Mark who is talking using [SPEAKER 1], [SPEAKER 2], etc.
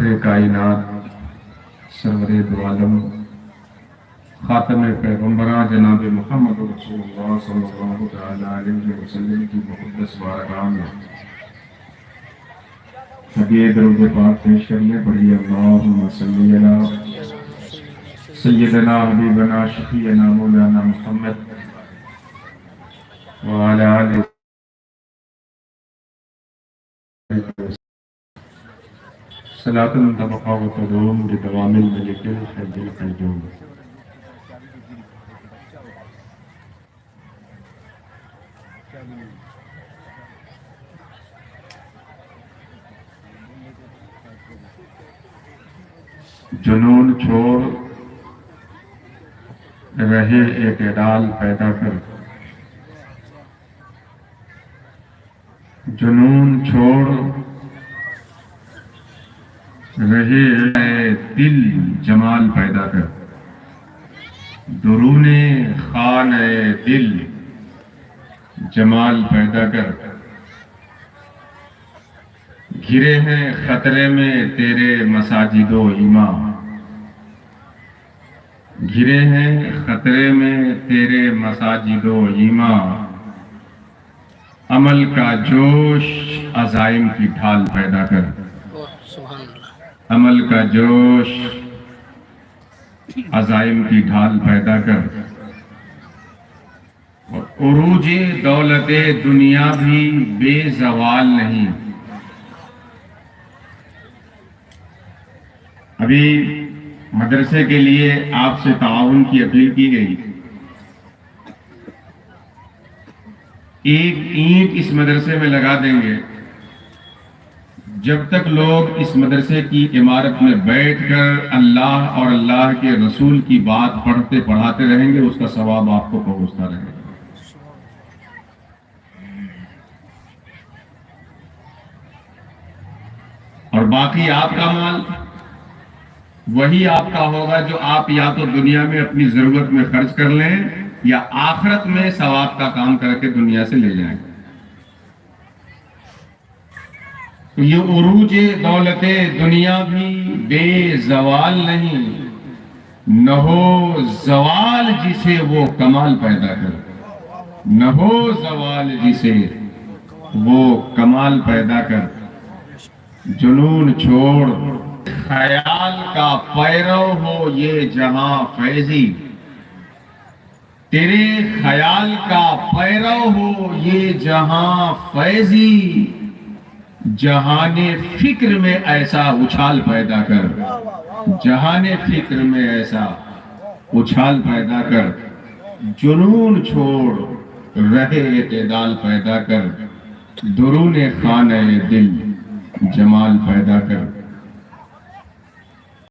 [SPEAKER 1] فخر کائنات سرور دو عالم خاتم پیغمبراں جناب محمد رسول اللہ صلی اللہ علیہ وسلم کی مقدس بارگاہ میں ہدیہ درود پاک پیش کرنے پڑی۔ اللہم صلی علی سیدنا حبیبنا شفیعنا مولانا محمد وعلی آلہ صلاۃ تبقى وتدوم بدوام الملك الحي القيوم۔ جنون چھوڑ رہے اعتدال پیدا کر، جنون چھوڑ رہے دل جمال پیدا کر، درون خان دل جمال پیدا کر۔ گھرے ہیں خطرے میں تیرے مساجد و ایمان، گھرے ہیں خطرے میں تیرے مساجد و ایمان۔ عمل کا جوش عزائم کی ڈھال پیدا کر، عمل کا جوش عزائم کی ڈھال پیدا کر۔ اور عروج دولت دنیا بھی بے زوال نہیں۔ ابھی مدرسے کے لیے آپ سے تعاون کی اپیل کی گئی۔ ایک اینٹ اس مدرسے میں لگا دیں گے، جب تک لوگ اس مدرسے کی عمارت میں بیٹھ کر اللہ اور اللہ کے رسول کی بات پڑھتے پڑھاتے رہیں گے، اس کا ثواب آپ کو پہنچتا رہے گا۔ اور باقی آپ کا مال وہی آپ کا ہوگا جو آپ یا تو دنیا میں اپنی ضرورت میں خرچ کر لیں یا آخرت میں ثواب کا کام کر کے دنیا سے لے جائیں۔ تو یہ عروج دولت دنیا بھی بے زوال نہیں، نہ ہو زوال جسے وہ کمال پیدا کر، نہ ہو زوال جسے وہ کمال پیدا کر۔ جنون چھوڑ خیال کا پیرو ہو یہ جہاں فیضی، تیرے خیال کا پیرو ہو یہ جہاں فیضی۔ جہان فکر میں ایسا اچھال پیدا کر، جہان فکر میں ایسا اچھال پیدا کر۔ جنون چھوڑ رہے اعتدال پیدا کر، درون خانہ دل جمال پیدا کر۔